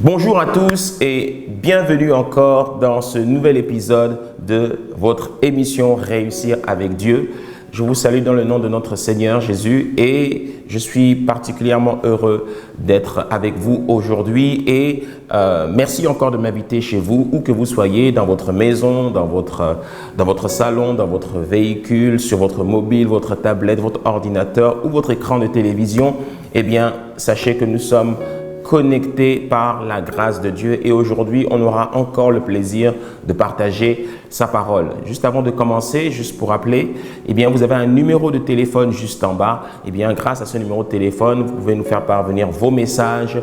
Bonjour à tous et bienvenue encore dans ce nouvel épisode de votre émission Réussir avec Dieu. Je vous salue dans le nom de notre Seigneur Jésus et je suis particulièrement heureux d'être avec vous aujourd'hui et merci encore de m'inviter chez vous, où que vous soyez, dans votre maison, dans votre salon, dans votre véhicule, sur votre mobile, votre tablette, votre ordinateur ou votre écran de télévision. Eh bien, sachez que nous sommes connectés par la grâce de Dieu et aujourd'hui, on aura encore le plaisir de partager sa parole. Juste avant de commencer, juste pour rappeler, eh bien, vous avez un numéro de téléphone juste en bas. Eh bien, grâce à ce numéro de téléphone, vous pouvez nous faire parvenir vos messages,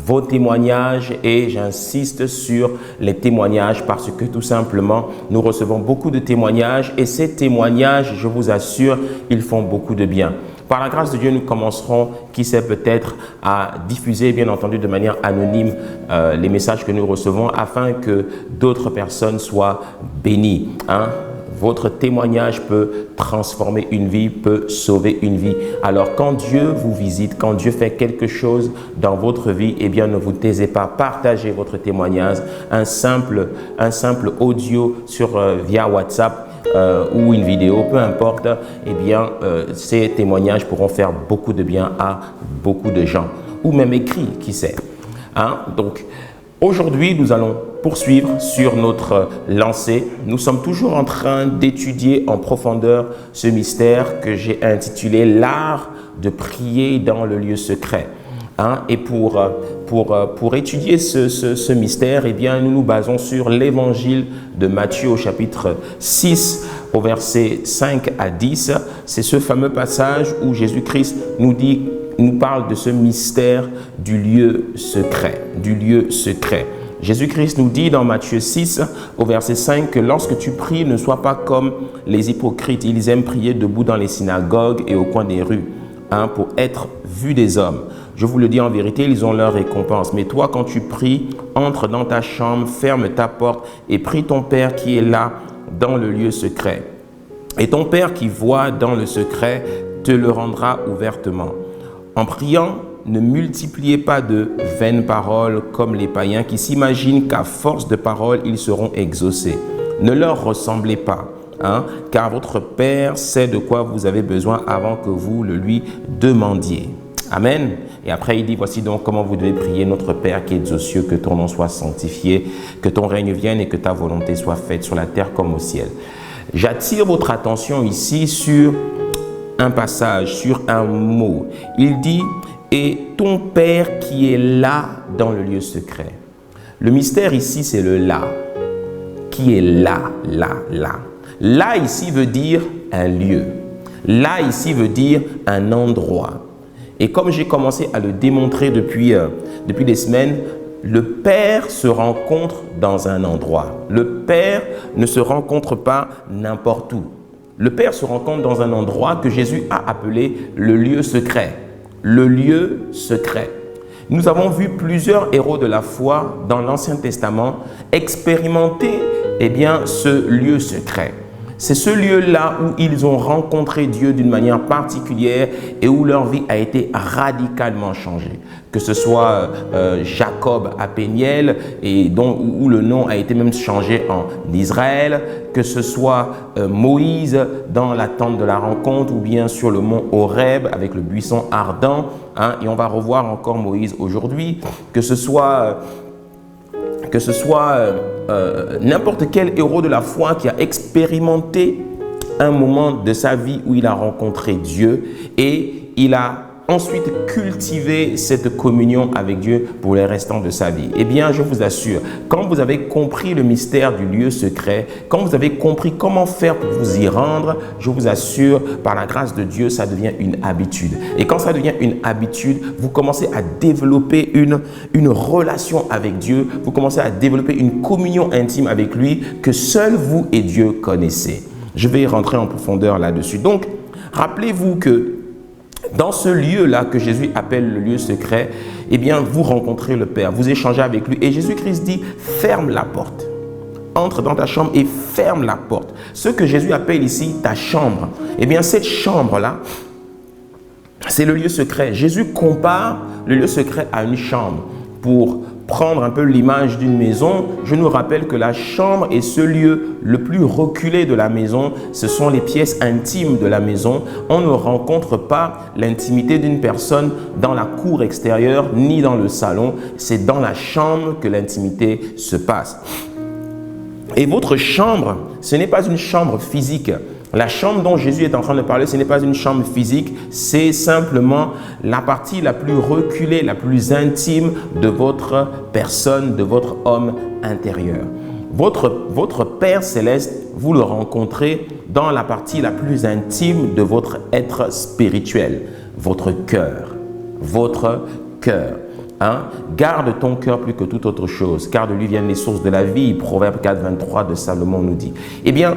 vos témoignages et j'insiste sur les témoignages parce que tout simplement, nous recevons beaucoup de témoignages et ces témoignages, je vous assure, ils font beaucoup de bien. Par la grâce de Dieu, nous commencerons, qui sait peut-être, à diffuser, bien entendu, de manière anonyme les messages que nous recevons afin que d'autres personnes soient bénies. Votre témoignage peut transformer une vie, peut sauver une vie. Alors, quand Dieu vous visite, quand Dieu fait quelque chose dans votre vie, eh bien, ne vous taisez pas, partagez votre témoignage, un simple audio via WhatsApp, ou une vidéo, peu importe, eh bien, ces témoignages pourront faire beaucoup de bien à beaucoup de gens. Ou même écrit, qui sait. Donc, aujourd'hui, nous allons poursuivre sur notre lancée. Nous sommes toujours en train d'étudier en profondeur ce mystère que j'ai intitulé « L'art de prier dans le lieu secret ». Et pour étudier ce mystère, eh bien, nous nous basons sur l'évangile de Matthieu au chapitre 6, au verset 5 à 10. C'est ce fameux passage où Jésus-Christ nous parle de ce mystère du lieu secret, Jésus-Christ nous dit dans Matthieu 6, au verset 5, que lorsque tu pries, ne sois pas comme les hypocrites. Ils aiment prier debout dans les synagogues et au coin des rues, pour être vus des hommes. Je vous le dis en vérité, ils ont leur récompense. Mais toi, quand tu pries, entre dans ta chambre, ferme ta porte et prie ton Père qui est là dans le lieu secret. Et ton Père qui voit dans le secret te le rendra ouvertement. En priant, ne multipliez pas de vaines paroles comme les païens qui s'imaginent qu'à force de paroles, ils seront exaucés. Ne leur ressemblez pas. Car votre Père sait de quoi vous avez besoin avant que vous le lui demandiez. Amen. Et après, il dit, voici donc comment vous devez prier: notre Père qui es aux cieux, que ton nom soit sanctifié, que ton règne vienne et que ta volonté soit faite sur la terre comme au ciel. J'attire votre attention ici sur un passage, sur un mot. Il dit, et ton Père qui est là dans le lieu secret. Le mystère ici, c'est le là. Qui est là. Là ici veut dire un lieu. Là ici veut dire un endroit. Et comme j'ai commencé à le démontrer depuis des semaines, le Père se rencontre dans un endroit. Le Père ne se rencontre pas n'importe où. Le Père se rencontre dans un endroit que Jésus a appelé le lieu secret. Le lieu secret. Nous avons vu plusieurs héros de la foi dans l'Ancien Testament expérimenter ce lieu secret. C'est ce lieu-là où ils ont rencontré Dieu d'une manière particulière et où leur vie a été radicalement changée. Que ce soit Jacob à Péniel, et où le nom a été même changé en Israël, que ce soit Moïse dans la tente de la rencontre ou bien sur le mont Horeb avec le buisson ardent, et on va revoir encore Moïse aujourd'hui, que ce soit n'importe quel héros de la foi qui a expérimenté un moment de sa vie où il a rencontré Dieu et il a ensuite cultivé cette communion avec Dieu pour les restants de sa vie. Eh bien, je vous assure, quand vous avez compris le mystère du lieu secret, quand vous avez compris comment faire pour vous y rendre, je vous assure, par la grâce de Dieu, ça devient une habitude. Et quand ça devient une habitude, vous commencez à développer une relation avec Dieu, vous commencez à développer une communion intime avec lui que seul vous et Dieu connaissez. Je vais rentrer en profondeur là-dessus. Donc, rappelez-vous que dans ce lieu-là que Jésus appelle le lieu secret, eh bien, vous rencontrez le Père, vous échangez avec lui. Et Jésus-Christ dit, ferme la porte. Entre dans ta chambre et ferme la porte. Ce que Jésus appelle ici ta chambre, eh bien, cette chambre-là, c'est le lieu secret. Jésus compare le lieu secret à une chambre. pour prendre un peu l'image d'une maison, je nous rappelle que la chambre est ce lieu le plus reculé de la maison. Ce sont les pièces intimes de la maison. On ne rencontre pas l'intimité d'une personne dans la cour extérieure ni dans le salon. C'est dans la chambre que l'intimité se passe. Et votre chambre, ce n'est pas une chambre physique. La chambre dont Jésus est en train de parler, ce n'est pas une chambre physique, c'est simplement la partie la plus reculée, la plus intime de votre personne, de votre homme intérieur. Votre Père céleste, vous le rencontrez dans la partie la plus intime de votre être spirituel, votre cœur. Votre cœur. Garde ton cœur plus que toute autre chose, car de lui viennent les sources de la vie. Proverbe 4, 23 de Salomon nous dit. Eh bien,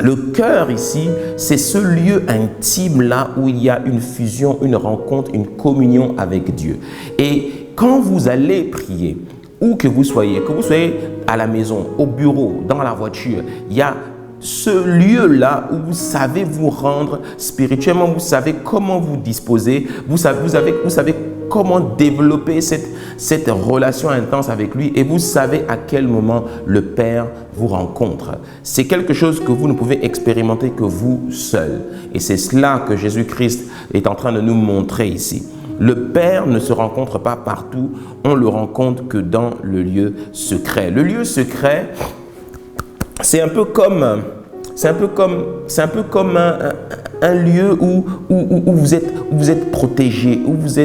le cœur ici, c'est ce lieu intime là où il y a une fusion, une rencontre, une communion avec Dieu. Et quand vous allez prier, où que vous soyez à la maison, au bureau, dans la voiture, il y a ce lieu-là où vous savez vous rendre spirituellement, vous savez comment vous disposer, vous savez comment développer cette relation intense avec lui et vous savez à quel moment le Père vous rencontre. C'est quelque chose que vous ne pouvez expérimenter que vous seul. Et c'est cela que Jésus-Christ est en train de nous montrer ici. Le Père ne se rencontre pas partout, on le rencontre que dans le lieu secret. Le lieu secret, c'est un peu comme un lieu où vous êtes protégé, où vous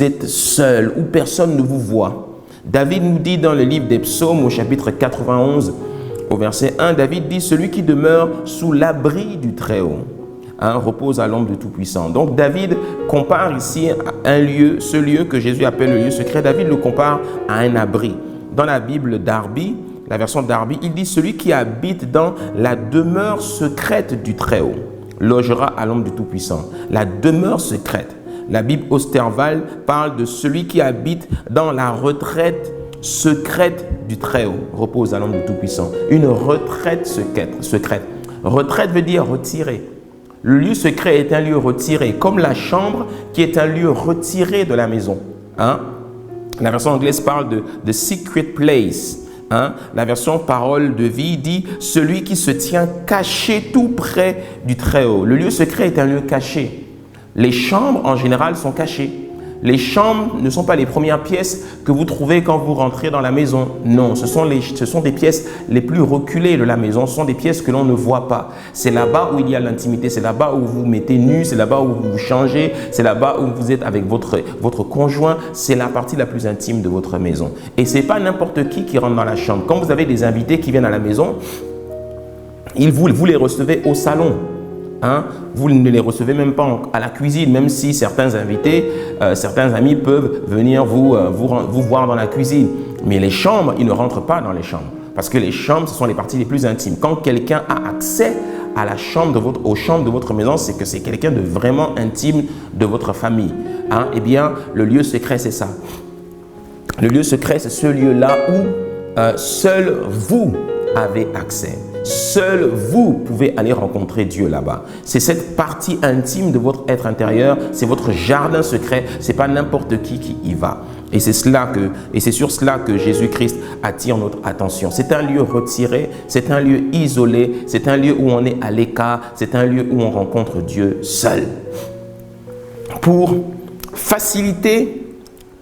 êtes seul, où personne ne vous voit. David nous dit dans le livre des Psaumes au chapitre 91, au verset 1, David dit « Celui qui demeure sous l'abri du Très-Haut repose à l'ombre du Tout-Puissant ». Donc David compare ici un lieu, ce lieu que Jésus appelle le lieu secret, David le compare à un abri. Dans la Bible Darby, la version Darby, il dit « Celui qui habite dans la demeure secrète du Très-Haut logera à l'ombre du Tout-Puissant ». La demeure secrète. La Bible Osterval parle de celui qui habite dans la retraite secrète du Très-Haut, repose à l'ombre du Tout-Puissant. Une retraite secrète. Retraite veut dire retiré. Le lieu secret est un lieu retiré, comme la chambre qui est un lieu retiré de la maison. La version anglaise parle de secret place. La version Parole de vie dit « Celui qui se tient caché tout près du Très-Haut ». Le lieu secret est un lieu caché. Les chambres, en général, sont cachées. Les chambres ne sont pas les premières pièces que vous trouvez quand vous rentrez dans la maison. Non, ce sont des pièces les plus reculées de la maison. Ce sont des pièces que l'on ne voit pas. C'est là-bas où il y a l'intimité. C'est là-bas où vous vous mettez nu. C'est là-bas où vous vous changez. C'est là-bas où vous êtes avec votre conjoint. C'est la partie la plus intime de votre maison. Et ce n'est pas n'importe qui rentre dans la chambre. Quand vous avez des invités qui viennent à la maison, vous les recevez au salon. Vous ne les recevez même pas à la cuisine, même si certains invités, certains amis peuvent venir vous voir dans la cuisine. Mais les chambres, ils ne rentrent pas dans les chambres. Parce que les chambres, ce sont les parties les plus intimes. Quand quelqu'un a accès à la chambre aux chambres de votre maison, c'est que c'est quelqu'un de vraiment intime de votre famille. Eh bien, le lieu secret, c'est ça. Le lieu secret, c'est ce lieu-là où seul vous avez accès. Seul vous pouvez aller rencontrer Dieu là-bas. C'est cette partie intime de votre être intérieur, c'est votre jardin secret, c'est pas n'importe qui y va. Et c'est sur cela que Jésus-Christ attire notre attention. C'est un lieu retiré, c'est un lieu isolé, c'est un lieu où on est à l'écart, c'est un lieu où on rencontre Dieu seul. Pour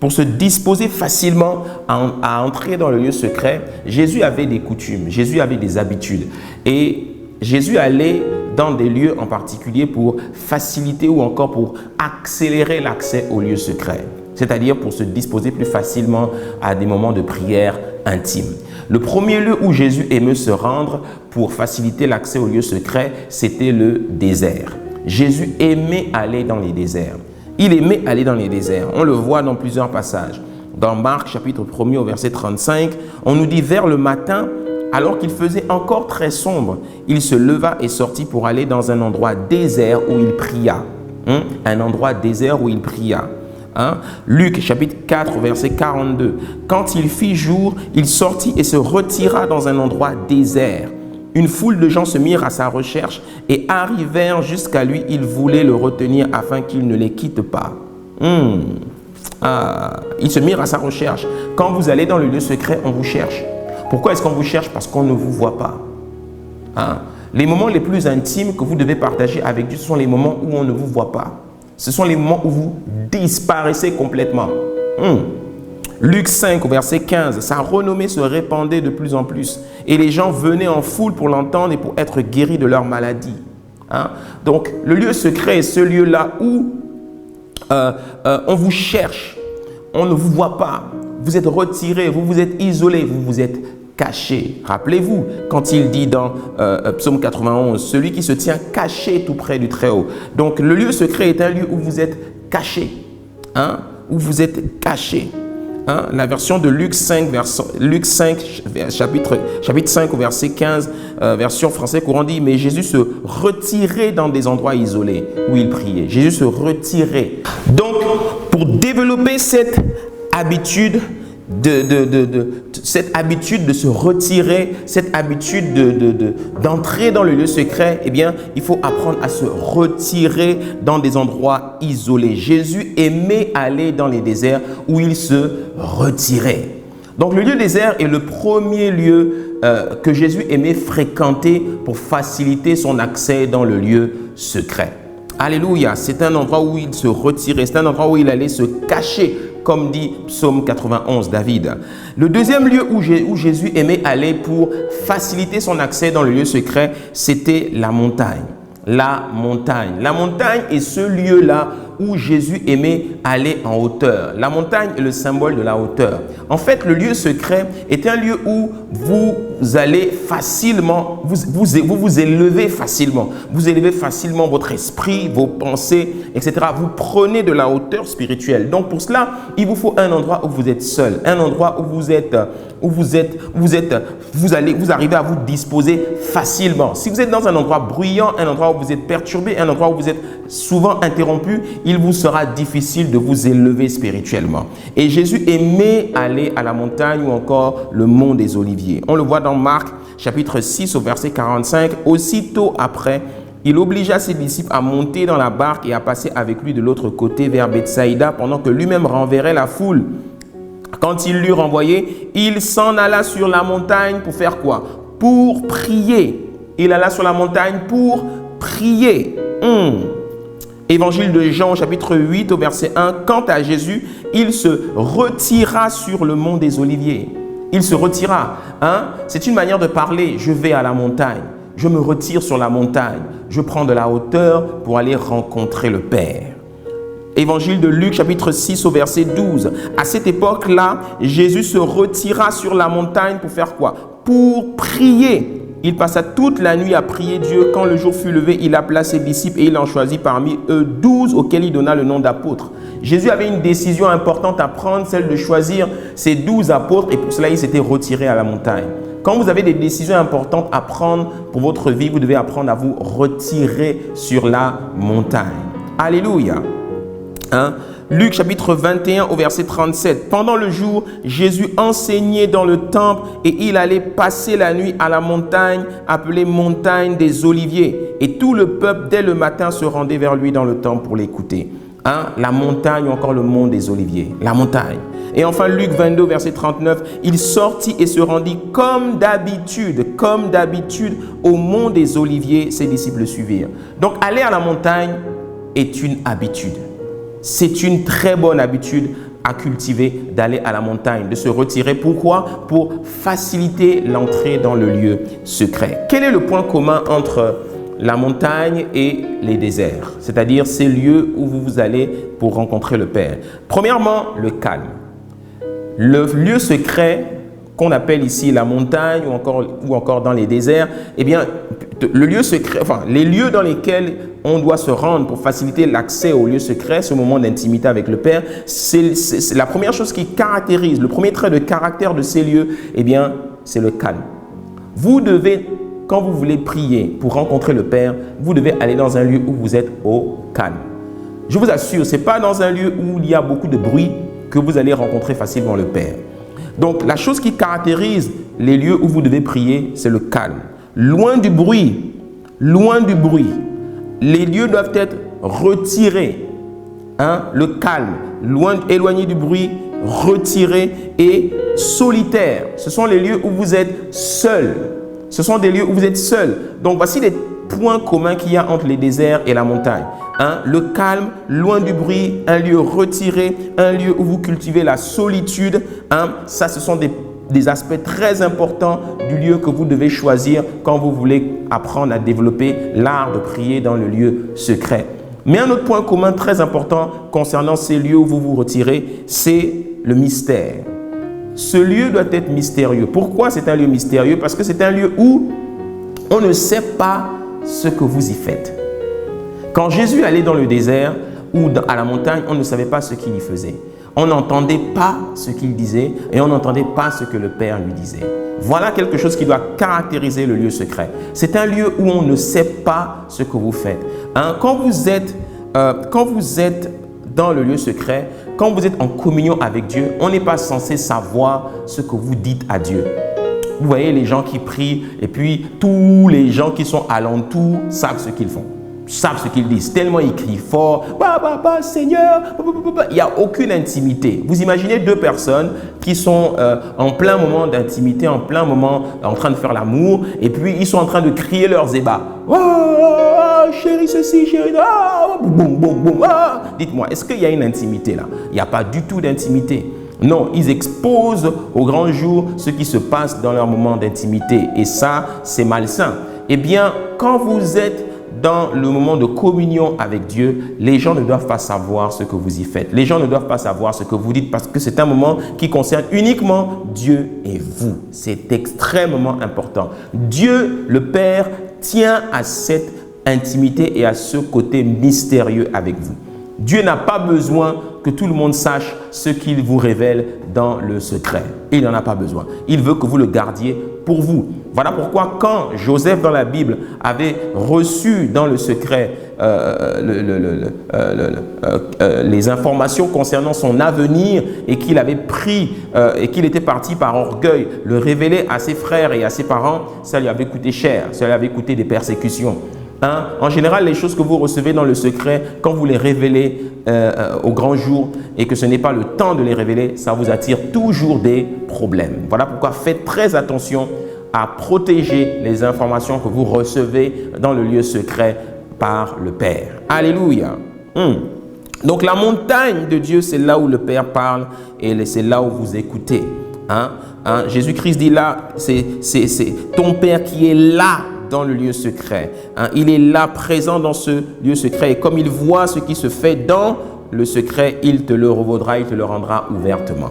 se disposer facilement à entrer dans le lieu secret, Jésus avait des coutumes, Jésus avait des habitudes. Et Jésus allait dans des lieux en particulier pour faciliter ou encore pour accélérer l'accès au lieu secret. C'est-à-dire pour se disposer plus facilement à des moments de prière intime. Le premier lieu où Jésus aimait se rendre pour faciliter l'accès au lieu secret, c'était le désert. Jésus aimait aller dans les déserts. Il aimait aller dans les déserts. On le voit dans plusieurs passages. Dans Marc, chapitre 1er, au verset 35, on nous dit « Vers le matin, alors qu'il faisait encore très sombre, il se leva et sortit pour aller dans un endroit désert où il pria. » Un endroit désert où il pria. Luc, chapitre 4, verset 42. « Quand il fit jour, il sortit et se retira dans un endroit désert. Une foule de gens se mirent à sa recherche et arrivèrent jusqu'à lui. Ils voulaient le retenir afin qu'il ne les quitte pas. » Il se mire à sa recherche. Quand vous allez dans le lieu secret, on vous cherche. Pourquoi est-ce qu'on vous cherche? Parce qu'on ne vous voit pas. Les moments les plus intimes que vous devez partager avec Dieu, ce sont les moments où on ne vous voit pas. Ce sont les moments où vous disparaissez complètement. Luc 5, au verset 15, sa renommée se répandait de plus en plus et les gens venaient en foule pour l'entendre et pour être guéris de leur maladie. Donc, le lieu secret est ce lieu-là où on vous cherche, on ne vous voit pas, vous êtes retiré, vous vous êtes isolé, vous vous êtes caché. Rappelez-vous, quand il dit dans Psaume 91, celui qui se tient caché tout près du Très-Haut. Donc, le lieu secret est un lieu où vous êtes caché, où vous êtes caché. La version de Luc 5, chapitre 5 au verset 15, version français courant dit, mais Jésus se retirait dans des endroits isolés où il priait. Jésus se retirait. Donc, pour développer cette habitude cette habitude de se retirer, cette habitude d'entrer dans le lieu secret, eh bien, il faut apprendre à se retirer dans des endroits isolés. Jésus aimait aller dans les déserts où il se retirait. Donc, le lieu désert est le premier lieu que Jésus aimait fréquenter pour faciliter son accès dans le lieu secret. Alléluia, c'est un endroit où il se retirait, c'est un endroit où il allait se cacher, comme dit Psaume 91, David. Le deuxième lieu où Jésus aimait aller pour faciliter son accès dans le lieu secret, c'était la montagne. La montagne. La montagne est ce lieu-là où Jésus aimait aller en hauteur. La montagne est le symbole de la hauteur. En fait, le lieu secret est un lieu où vous allez facilement, vous élevez facilement. Vous élevez facilement votre esprit, vos pensées, etc. Vous prenez de la hauteur spirituelle. Donc pour cela, il vous faut un endroit où vous êtes seul, un endroit où vous arrivez à vous disposer facilement. Si vous êtes dans un endroit bruyant, un endroit où vous êtes perturbé, un endroit où vous êtes souvent interrompu, il vous sera difficile de vous élever spirituellement. Et Jésus aimait aller à la montagne ou encore le mont des Oliviers. On le voit dans Marc chapitre 6 au verset 45. Aussitôt après, il obligea ses disciples à monter dans la barque et à passer avec lui de l'autre côté vers Bethsaïda pendant que lui-même renverrait la foule. Quand il l'eut renvoyé, il s'en alla sur la montagne pour faire quoi? Pour prier. Il alla sur la montagne pour prier. Évangile de Jean, chapitre 8, au verset 1. Quant à Jésus, il se retira sur le mont des Oliviers. Il se retira. C'est une manière de parler. Je vais à la montagne. Je me retire sur la montagne. Je prends de la hauteur pour aller rencontrer le Père. Évangile de Luc, chapitre 6, au verset 12. À cette époque-là, Jésus se retira sur la montagne pour faire quoi? Pour prier. Il passa toute la nuit à prier Dieu. Quand le jour fut levé, il appela ses disciples et il en choisit parmi eux 12 auxquels il donna le nom d'apôtres. Jésus avait une décision importante à prendre, celle de choisir ses 12 apôtres, et pour cela, il s'était retiré à la montagne. Quand vous avez des décisions importantes à prendre pour votre vie, vous devez apprendre à vous retirer sur la montagne. Alléluia. Luc chapitre 21 au verset 37. Pendant le jour, Jésus enseignait dans le temple et il allait passer la nuit à la montagne appelée montagne des Oliviers. Et tout le peuple dès le matin se rendait vers lui dans le temple pour l'écouter. La montagne ou encore le mont des Oliviers. La montagne. Et enfin Luc 22 verset 39. Il sortit et se rendit comme d'habitude au mont des Oliviers. Ses disciples le suivirent. Donc aller à la montagne est une habitude. C'est une très bonne habitude à cultiver d'aller à la montagne, de se retirer. Pourquoi? Pour faciliter l'entrée dans le lieu secret. Quel est le point commun entre la montagne et les déserts? C'est-à-dire ces lieux où vous allez pour rencontrer le Père. Premièrement, le calme. Le lieu secret qu'on appelle ici la montagne ou encore dans les déserts, eh bien, le lieu secret, les lieux dans lesquels on doit se rendre pour faciliter l'accès au lieu secret, ce moment d'intimité avec le Père, c'est la première chose qui caractérise, le premier trait de caractère de ces lieux, eh bien, c'est le calme. Vous devez, quand vous voulez prier pour rencontrer le Père, vous devez aller dans un lieu où vous êtes au calme. Je vous assure, ce n'est pas dans un lieu où il y a beaucoup de bruit que vous allez rencontrer facilement le Père. Donc, la chose qui caractérise les lieux où vous devez prier, c'est le calme. Loin du bruit, les lieux doivent être retirés. Le calme, éloigné du bruit, retiré et solitaire. Ce sont les lieux où vous êtes seul. Ce sont des lieux où vous êtes seul. Donc, voici les points communs qu'il y a entre les déserts et la montagne. Le calme, loin du bruit, un lieu retiré, un lieu où vous cultivez la solitude. Ça, ce sont des aspects très importants du lieu que vous devez choisir quand vous voulez apprendre à développer l'art de prier dans le lieu secret. Mais un autre point commun très important concernant ces lieux où vous vous retirez, c'est le mystère. Ce lieu doit être mystérieux. Pourquoi c'est un lieu mystérieux? Parce que c'est un lieu où on ne sait pas ce que vous y faites. Quand Jésus allait dans le désert ou à la montagne, on ne savait pas ce qu'il y faisait. On n'entendait pas ce qu'il disait et on n'entendait pas ce que le Père lui disait. Voilà quelque chose qui doit caractériser le lieu secret. C'est un lieu où on ne sait pas ce que vous faites. Quand vous êtes dans le lieu secret, quand vous êtes en communion avec Dieu, on n'est pas censé savoir ce que vous dites à Dieu. Vous voyez les gens qui prient et puis tous les gens qui sont alentour savent ce qu'ils font. Savent ce qu'ils disent, tellement ils crient fort, Seigneur, il n'y a aucune intimité. Vous imaginez deux personnes qui sont en plein moment d'intimité, en plein moment en train de faire l'amour, et puis ils sont en train de crier leurs ébats. Chérie ceci, chérie, boum, boum, boum. Dites-moi, est-ce qu'il y a une intimité là? Il n'y a pas du tout d'intimité. Non, ils exposent au grand jour ce qui se passe dans leur moment d'intimité, et ça, c'est malsain. Eh bien, quand vous êtes dans le moment de communion avec Dieu, les gens ne doivent pas savoir ce que vous y faites. Les gens ne doivent pas savoir ce que vous dites parce que c'est un moment qui concerne uniquement Dieu et vous. C'est extrêmement important. Dieu, le Père, tient à cette intimité et à ce côté mystérieux avec vous. Dieu n'a pas besoin que tout le monde sache ce qu'il vous révèle dans le secret. Il n'en a pas besoin. Il veut que vous le gardiez pour vous. Voilà pourquoi quand Joseph dans la Bible avait reçu dans le secret les informations concernant son avenir et qu'il avait pris et qu'il était parti par orgueil le révéler à ses frères et à ses parents, ça lui avait coûté cher, ça lui avait coûté des persécutions. En général, les choses que vous recevez dans le secret, quand vous les révélez au grand jour et que ce n'est pas le temps de les révéler, ça vous attire toujours des problèmes. Voilà pourquoi faites très attention à protéger les informations que vous recevez dans le lieu secret par le Père. Alléluia. Donc la montagne de Dieu, c'est là où le Père parle et c'est là où vous écoutez. Jésus-Christ dit là, c'est ton Père qui est là dans le lieu secret. Il est là, présent dans ce lieu secret. Et comme il voit ce qui se fait dans le secret, il te le revaudra, il te le rendra ouvertement.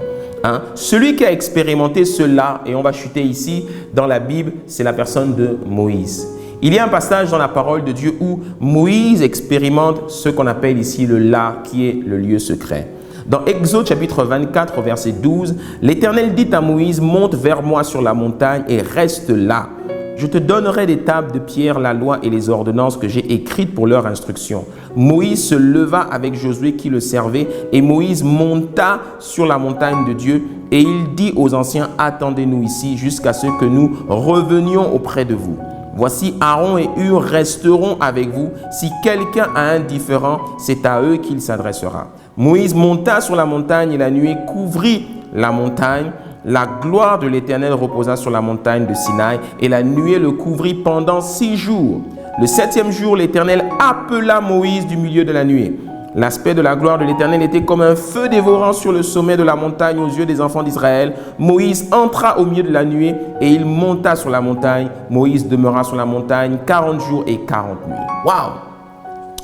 Celui qui a expérimenté cela, et on va chuter ici dans la Bible, c'est la personne de Moïse. Il y a un passage dans la parole de Dieu où Moïse expérimente ce qu'on appelle ici le là, qui est le lieu secret. Dans Exode chapitre 24, verset 12, l'Éternel dit à Moïse, monte vers moi sur la montagne et reste là. Je te donnerai des tables de pierre, la loi et les ordonnances que j'ai écrites pour leur instruction. Moïse se leva avec Josué qui le servait et Moïse monta sur la montagne de Dieu et il dit aux anciens, attendez-nous ici jusqu'à ce que nous revenions auprès de vous. Voici Aaron et Hur resteront avec vous. Si quelqu'un a un différend, c'est à eux qu'il s'adressera. Moïse monta sur la montagne et la nuée couvrit la montagne. La gloire de l'Éternel reposa sur la montagne de Sinaï et la nuée le couvrit pendant 6 jours. Le 7e jour, l'Éternel appela Moïse du milieu de la nuée. L'aspect de la gloire de l'Éternel était comme un feu dévorant sur le sommet de la montagne aux yeux des enfants d'Israël. Moïse entra au milieu de la nuée et il monta sur la montagne. Moïse demeura sur la montagne 40 jours et 40 nuits. Waouh!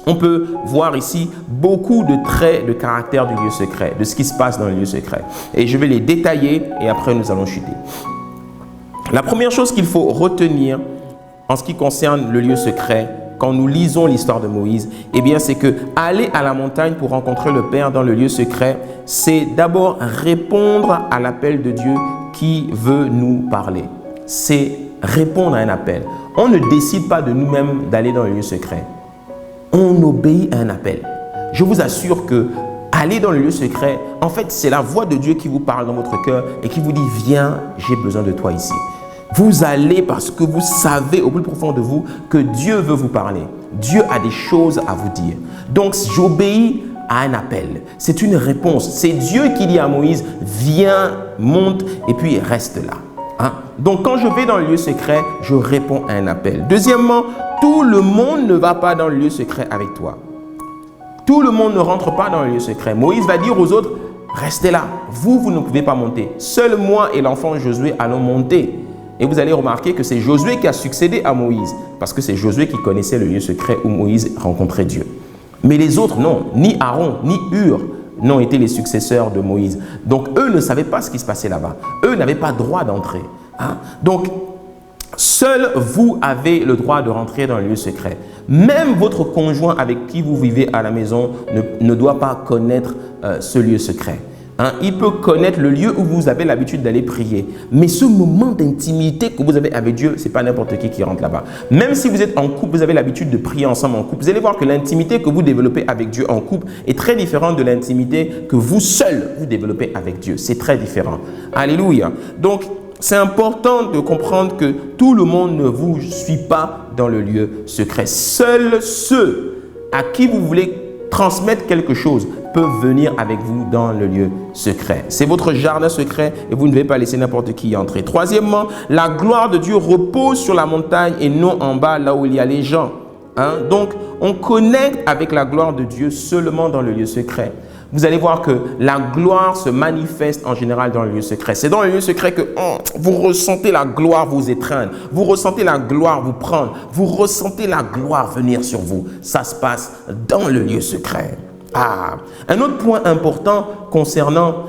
On peut voir ici beaucoup de traits de caractère du lieu secret, de ce qui se passe dans le lieu secret. Et je vais les détailler et après nous allons chuter. La première chose qu'il faut retenir en ce qui concerne le lieu secret, quand nous lisons l'histoire de Moïse, eh bien c'est que aller à la montagne pour rencontrer le Père dans le lieu secret, c'est d'abord répondre à l'appel de Dieu qui veut nous parler. C'est répondre à un appel. On ne décide pas de nous-mêmes d'aller dans le lieu secret. On obéit à un appel. Je vous assure que aller dans le lieu secret, en fait, c'est la voix de Dieu qui vous parle dans votre cœur et qui vous dit, viens, j'ai besoin de toi ici. Vous allez parce que vous savez au plus profond de vous que Dieu veut vous parler. Dieu a des choses à vous dire. Donc, j'obéis à un appel. C'est une réponse. C'est Dieu qui dit à Moïse, viens, monte et puis reste là. Hein? Donc quand je vais dans le lieu secret, je réponds à un appel. Deuxièmement, tout le monde ne va pas dans le lieu secret avec toi. Tout le monde ne rentre pas dans le lieu secret. Moïse va dire aux autres, restez là. Vous ne pouvez pas monter. Seul moi et l'enfant Josué allons monter. Et vous allez remarquer que c'est Josué qui a succédé à Moïse. Parce que c'est Josué qui connaissait le lieu secret où Moïse rencontrait Dieu. Mais les autres, non. Ni Aaron, ni Hur n'ont été les successeurs de Moïse. Donc, eux ne savaient pas ce qui se passait là-bas. Eux n'avaient pas droit d'entrer. Hein? Donc, seul vous avez le droit de rentrer dans le lieu secret. Même votre conjoint avec qui vous vivez à la maison ne doit pas connaître ce lieu secret. Hein? Il peut connaître le lieu où vous avez l'habitude d'aller prier. Mais ce moment d'intimité que vous avez avec Dieu, ce n'est pas n'importe qui rentre là-bas. Même si vous êtes en couple, vous avez l'habitude de prier ensemble en couple. Vous allez voir que l'intimité que vous développez avec Dieu en couple est très différente de l'intimité que vous seul vous développez avec Dieu. C'est très différent. Alléluia. Donc, c'est important de comprendre que tout le monde ne vous suit pas dans le lieu secret. Seuls ceux à qui vous voulez transmettre quelque chose peuvent venir avec vous dans le lieu secret. C'est votre jardin secret et vous ne devez pas laisser n'importe qui y entrer. Troisièmement, la gloire de Dieu repose sur la montagne et non en bas, là où il y a les gens. Hein? Donc, on connecte avec la gloire de Dieu seulement dans le lieu secret. Vous allez voir que la gloire se manifeste en général dans le lieu secret. C'est dans le lieu secret que vous ressentez la gloire vous étreindre. Vous ressentez la gloire vous prendre. Vous ressentez la gloire venir sur vous. Ça se passe dans le lieu secret. Un autre point important concernant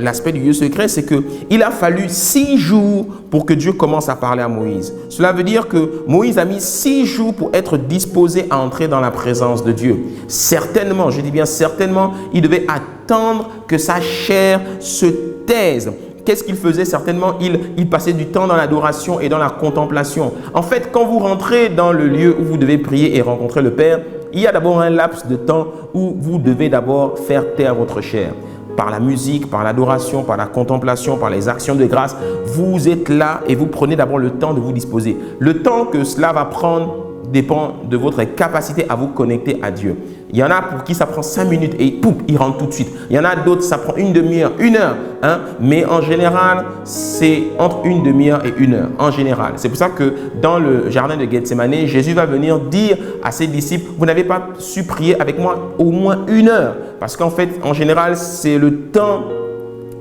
l'aspect du lieu secret, c'est qu'il a fallu 6 jours pour que Dieu commence à parler à Moïse. Cela veut dire que Moïse a mis 6 jours pour être disposé à entrer dans la présence de Dieu. Certainement, je dis bien certainement, il devait attendre que sa chair se taise. Qu'est-ce qu'il faisait? Certainement, il passait du temps dans l'adoration et dans la contemplation. En fait, quand vous rentrez dans le lieu où vous devez prier et rencontrer le Père, il y a d'abord un laps de temps où vous devez d'abord faire taire votre chair. Par la musique, par l'adoration, par la contemplation, par les actions de grâce, vous êtes là et vous prenez d'abord le temps de vous disposer. Le temps que cela va prendre dépend de votre capacité à vous connecter à Dieu. Il y en a pour qui ça prend 5 minutes et pouf, ils rentrent tout de suite. Il y en a d'autres, ça prend une demi-heure, 1 heure. Hein? Mais en général, c'est entre une demi-heure et 1 heure. En général. C'est pour ça que dans le jardin de Gethsémane, Jésus va venir dire à ses disciples, vous n'avez pas su prier avec moi au moins 1 heure. Parce qu'en fait, en général, c'est le temps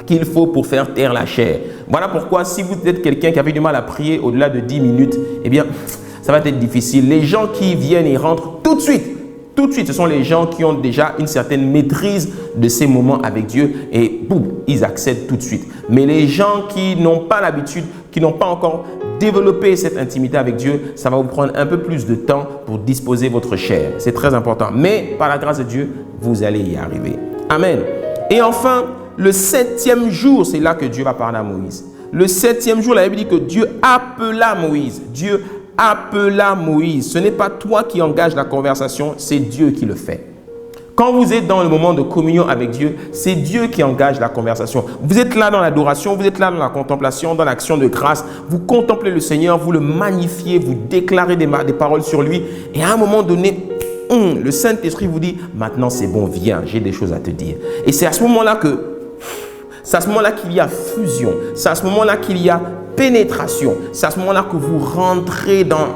qu'il faut pour faire taire la chair. Voilà pourquoi si vous êtes quelqu'un qui avait du mal à prier au-delà de 10 minutes, eh bien, ça va être difficile. Les gens qui viennent et rentrent tout de suite, ce sont les gens qui ont déjà une certaine maîtrise de ces moments avec Dieu et boum, ils accèdent tout de suite. Mais les gens qui n'ont pas l'habitude, qui n'ont pas encore développé cette intimité avec Dieu, ça va vous prendre un peu plus de temps pour disposer votre chair. C'est très important. Mais par la grâce de Dieu, vous allez y arriver. Amen. Et enfin, le 7e jour, c'est là que Dieu va parler à Moïse. Le 7e jour, la Bible dit que Dieu appela Moïse. Dieu appela Moïse. Ce n'est pas toi qui engage la conversation, c'est Dieu qui le fait. Quand vous êtes dans le moment de communion avec Dieu, c'est Dieu qui engage la conversation. Vous êtes là dans l'adoration, vous êtes là dans la contemplation, dans l'action de grâce. Vous contemplez le Seigneur, vous le magnifiez, vous déclarez des paroles sur lui. Et à un moment donné, le Saint-Esprit vous dit, maintenant c'est bon, viens, j'ai des choses à te dire. Et c'est à ce moment-là qu'il y a fusion. C'est à ce moment-là qu'il y a pénétration. C'est à ce moment-là que vous rentrez dans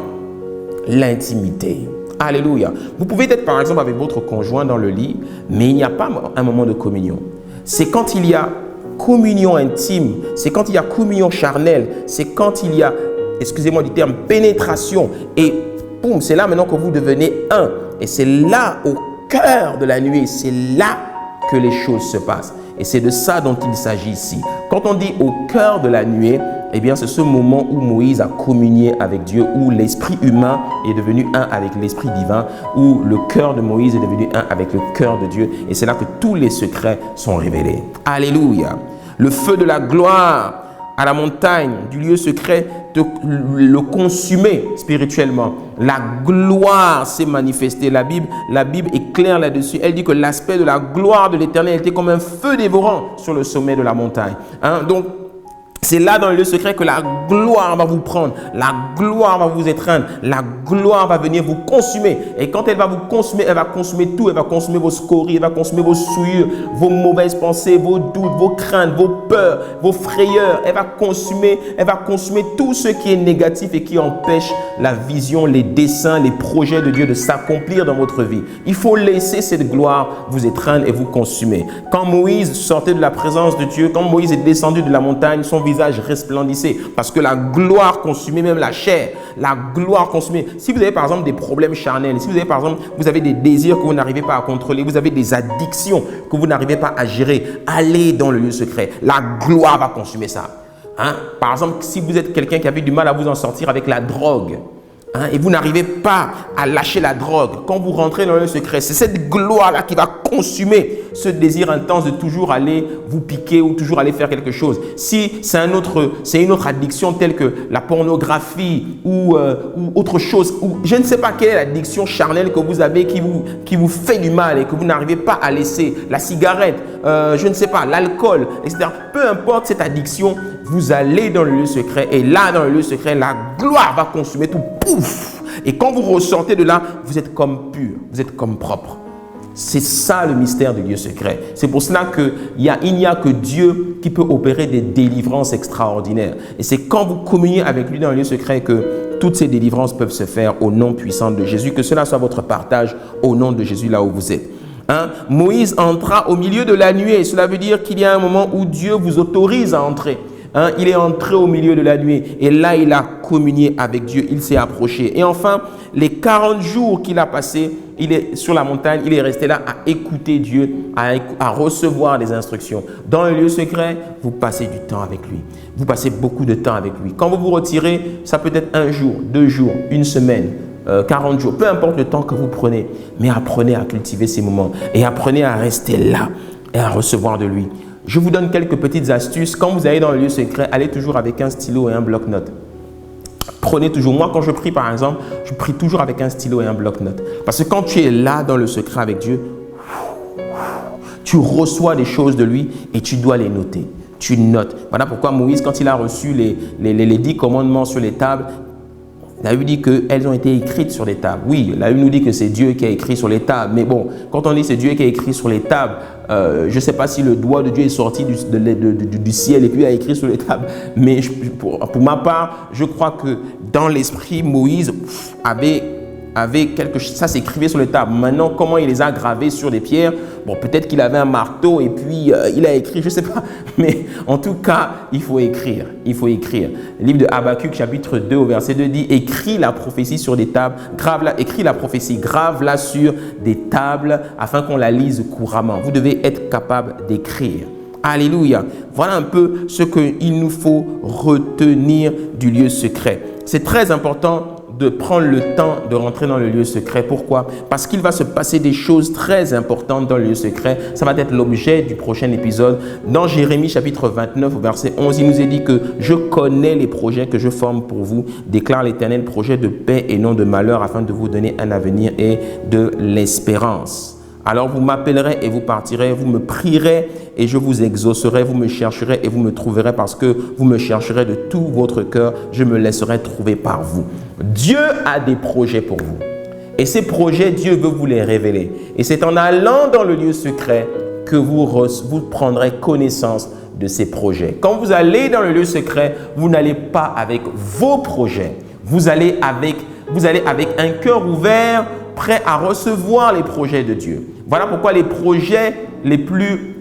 l'intimité. Alléluia. Vous pouvez être par exemple avec votre conjoint dans le lit, mais il n'y a pas un moment de communion. C'est quand il y a communion intime, c'est quand il y a communion charnelle, c'est quand il y a, excusez-moi du terme, pénétration. Et boum, c'est là maintenant que vous devenez un. Et c'est là, au cœur de la nuée, c'est là que les choses se passent. Et c'est de ça dont il s'agit ici. Quand on dit au cœur de la nuée, eh bien, c'est ce moment où Moïse a communié avec Dieu, où l'esprit humain est devenu un avec l'esprit divin, où le cœur de Moïse est devenu un avec le cœur de Dieu. Et c'est là que tous les secrets sont révélés. Alléluia. Le feu de la gloire à la montagne du lieu secret le consumer spirituellement. La gloire s'est manifestée. La Bible est claire là-dessus. Elle dit que l'aspect de la gloire de l'Éternel était comme un feu dévorant sur le sommet de la montagne. Hein? Donc, c'est là dans le lieu secret que la gloire va vous prendre, la gloire va vous étreindre, la gloire va venir vous consumer. Et quand elle va vous consumer, elle va consumer tout. Elle va consumer vos scories, elle va consumer vos souillures, vos mauvaises pensées, vos doutes, vos craintes, vos peurs, vos frayeurs. Elle va consumer tout ce qui est négatif et qui empêche la vision, les desseins, les projets de Dieu de s'accomplir dans votre vie. Il faut laisser cette gloire vous étreindre et vous consumer. Quand Moïse sortait de la présence de Dieu, quand Moïse est descendu de la montagne, son visage resplendissait parce que la gloire consumait même la chair. La gloire consumait. Si vous avez par exemple des problèmes charnels, si vous avez par exemple, vous avez des désirs que vous n'arrivez pas à contrôler, vous avez des addictions que vous n'arrivez pas à gérer, allez dans le lieu secret. La gloire va consumer ça. Par exemple, si vous êtes quelqu'un qui avait du mal à vous en sortir avec la drogue, et vous n'arrivez pas à lâcher la drogue, quand vous rentrez dans le secret, c'est cette gloire-là qui va consumer ce désir intense de toujours aller vous piquer ou toujours aller faire quelque chose. Si c'est une autre addiction telle que la pornographie ou autre chose, ou je ne sais pas quelle est l'addiction charnelle que vous avez qui vous fait du mal et que vous n'arrivez pas à laisser, la cigarette, je ne sais pas, l'alcool, etc. Peu importe cette addiction, vous allez dans le lieu secret et là, dans le lieu secret, la gloire va consumer tout. Pouf! Et quand vous ressortez de là, vous êtes comme pur, vous êtes comme propre. C'est ça le mystère du lieu secret. C'est pour cela qu'il n'y a que Dieu qui peut opérer des délivrances extraordinaires. Et c'est quand vous communiez avec lui dans le lieu secret que toutes ces délivrances peuvent se faire au nom puissant de Jésus. Que cela soit votre partage au nom de Jésus là où vous êtes. Moïse entra au milieu de la nuée. Et cela veut dire qu'il y a un moment où Dieu vous autorise à entrer. Il est entré au milieu de la nuit et là, il a communié avec Dieu, il s'est approché. Et enfin, les 40 jours qu'il a passés, il est sur la montagne, il est resté là à écouter Dieu, à recevoir des instructions. Dans le lieu secret, vous passez du temps avec lui. Vous passez beaucoup de temps avec lui. Quand vous vous retirez, ça peut être 1 jour, 2 jours, 1 semaine, 40 jours, peu importe le temps que vous prenez. Mais apprenez à cultiver ces moments et apprenez à rester là et à recevoir de lui. Je vous donne quelques petites astuces. Quand vous allez dans le lieu secret, allez toujours avec un stylo et un bloc-notes. Prenez toujours, moi quand je prie par exemple, je prie toujours avec un stylo et un bloc-notes. Parce que quand tu es là dans le secret avec Dieu, tu reçois des choses de lui et tu dois les noter. Tu notes. Voilà pourquoi Moïse, quand il a reçu les 10 commandements sur les tables, la Bible dit qu'elles ont été écrites sur les tables. Oui, la Bible nous dit que c'est Dieu qui a écrit sur les tables. Mais bon, quand on dit c'est Dieu qui a écrit sur les tables, je ne sais pas si le doigt de Dieu est sorti du ciel et puis a écrit sur les tables. Mais pour ma part, je crois que dans l'esprit, Moïse avait quelque chose, ça s'écrivait sur les tables. Maintenant, comment il les a gravés sur des pierres? Bon, peut-être qu'il avait un marteau et puis il a écrit, je ne sais pas. Mais en tout cas, il faut écrire. Il faut écrire. Le livre de Habakkuk, chapitre 2, au verset 2 dit: écris la prophétie sur des tables, écris la prophétie, grave-la sur des tables afin qu'on la lise couramment. Vous devez être capable d'écrire. Alléluia. Voilà un peu ce qu'il nous faut retenir du lieu secret. C'est très important de prendre le temps de rentrer dans le lieu secret. Pourquoi? Parce qu'il va se passer des choses très importantes dans le lieu secret. Ça va être l'objet du prochain épisode. Dans Jérémie chapitre 29 au verset 11, il nous est dit que « Je connais les projets que je forme pour vous, déclare l'Éternel, projet de paix et non de malheur, afin de vous donner un avenir et de l'espérance. » Alors vous m'appellerez et vous partirez, vous me prierez et je vous exaucerai, vous me chercherez et vous me trouverez parce que vous me chercherez de tout votre cœur, je me laisserai trouver par vous. Dieu a des projets pour vous et ces projets, Dieu veut vous les révéler. Et c'est en allant dans le lieu secret que vous prendrez connaissance de ces projets. Quand vous allez dans le lieu secret, vous n'allez pas avec vos projets, vous allez avec un cœur ouvert, prêt à recevoir les projets de Dieu. Voilà pourquoi les projets les plus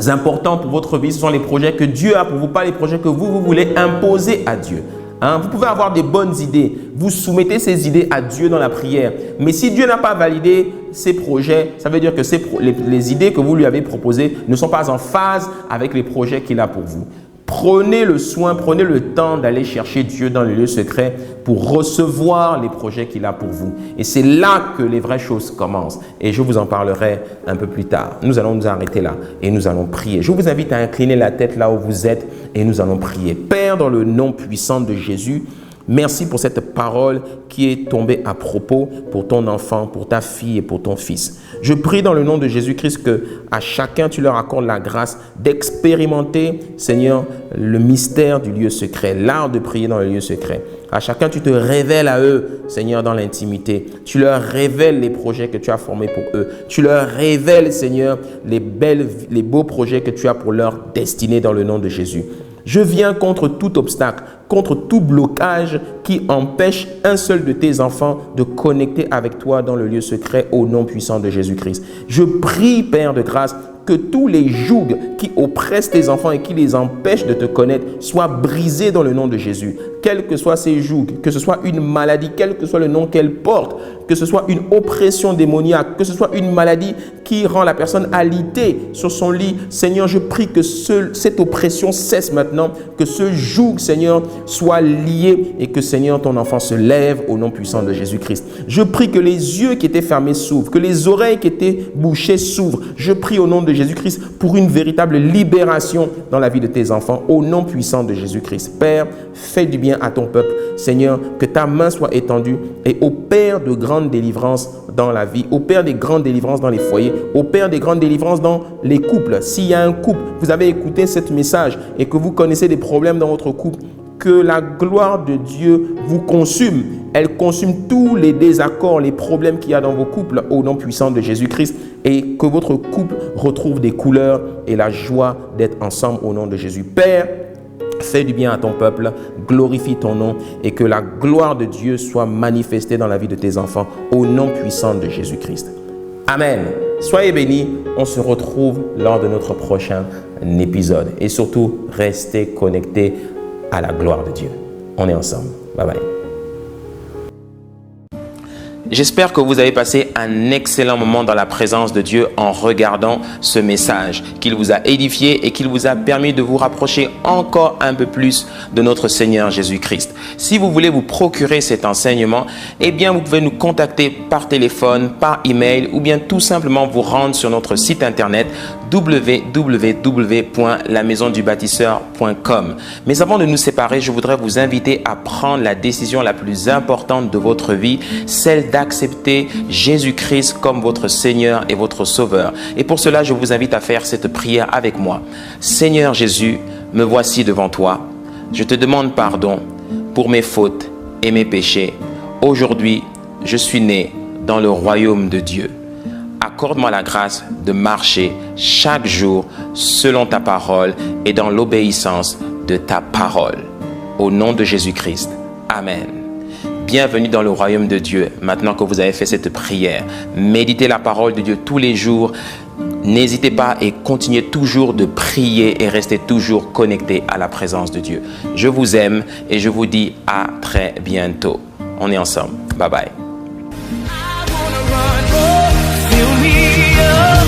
importants pour votre vie, ce sont les projets que Dieu a pour vous, pas les projets que vous voulez imposer à Dieu. Vous pouvez avoir des bonnes idées, vous soumettez ces idées à Dieu dans la prière. Mais si Dieu n'a pas validé ces projets, ça veut dire que les idées que vous lui avez proposées ne sont pas en phase avec les projets qu'il a pour vous. Prenez le soin, prenez le temps d'aller chercher Dieu dans le lieu secret pour recevoir les projets qu'il a pour vous. Et c'est là que les vraies choses commencent. Et je vous en parlerai un peu plus tard. Nous allons nous arrêter là et nous allons prier. Je vous invite à incliner la tête là où vous êtes et nous allons prier. Père, dans le nom puissant de Jésus, Merci pour cette parole qui est tombée à propos pour ton enfant, pour ta fille et pour ton fils. Je prie dans le nom de Jésus-Christ que à chacun tu leur accordes la grâce d'expérimenter, Seigneur, le mystère du lieu secret, l'art de prier dans le lieu secret. À chacun, tu te révèles à eux, Seigneur, dans l'intimité. Tu leur révèles les projets que tu as formés pour eux. Tu leur révèles, Seigneur, les beaux projets que tu as pour leur destinée dans le nom de Jésus. Je viens contre tout obstacle, contre tout blocage qui empêche un seul de tes enfants de connecter avec toi dans le lieu secret au nom puissant de Jésus-Christ. Je prie, Père de grâce, que tous les jougs qui oppressent tes enfants et qui les empêchent de te connaître soient brisés dans le nom de Jésus. Quels que soient ces jougs, que ce soit une maladie, quel que soit le nom qu'elle porte, que ce soit une oppression démoniaque, que ce soit une maladie qui rend la personne alitée sur son lit. Seigneur, je prie que cette oppression cesse maintenant, que ce joug, Seigneur, soit lié et que, Seigneur, ton enfant se lève au nom puissant de Jésus-Christ. Je prie que les yeux qui étaient fermés s'ouvrent, que les oreilles qui étaient bouchées s'ouvrent. Je prie au nom de Jésus-Christ pour une véritable libération dans la vie de tes enfants, au nom puissant de Jésus-Christ. Père, fais du bien à ton peuple. Seigneur, que ta main soit étendue et opère de grandes délivrances dans la vie, opère des grandes délivrances dans les foyers, opère des grandes délivrances dans les couples. S'il y a un couple, vous avez écouté ce message et que vous connaissez des problèmes dans votre couple, que la gloire de Dieu vous consume. Elle consume tous les désaccords, les problèmes qu'il y a dans vos couples au nom puissant de Jésus-Christ et que votre couple retrouve des couleurs et la joie d'être ensemble au nom de Jésus. Père, fais du bien à ton peuple, glorifie ton nom et que la gloire de Dieu soit manifestée dans la vie de tes enfants au nom puissant de Jésus-Christ. Amen. Soyez bénis. On se retrouve lors de notre prochain épisode et surtout, restez connectés à la gloire de Dieu. On est ensemble. Bye bye. J'espère que vous avez passé un excellent moment dans la présence de Dieu en regardant ce message, qu'il vous a édifié et qu'il vous a permis de vous rapprocher encore un peu plus de notre Seigneur Jésus-Christ. Si vous voulez vous procurer cet enseignement, eh bien vous pouvez nous contacter par téléphone, par email ou bien tout simplement vous rendre sur notre site internet www.lamaisondubâtisseur.com. Mais avant de nous séparer, je voudrais vous inviter à prendre la décision la plus importante de votre vie, celle d'accepter Jésus-Christ comme votre Seigneur et votre Sauveur. Et pour cela, je vous invite à faire cette prière avec moi. Seigneur Jésus, me voici devant toi. Je te demande pardon pour mes fautes et mes péchés. Aujourd'hui, je suis né dans le royaume de Dieu. Accorde-moi la grâce de marcher chaque jour selon ta parole et dans l'obéissance de ta parole. Au nom de Jésus-Christ. Amen. Bienvenue dans le royaume de Dieu. Maintenant que vous avez fait cette prière, méditez la parole de Dieu tous les jours. N'hésitez pas et continuez toujours de prier et restez toujours connectés à la présence de Dieu. Je vous aime et je vous dis à très bientôt. On est ensemble. Bye bye. Fill me up.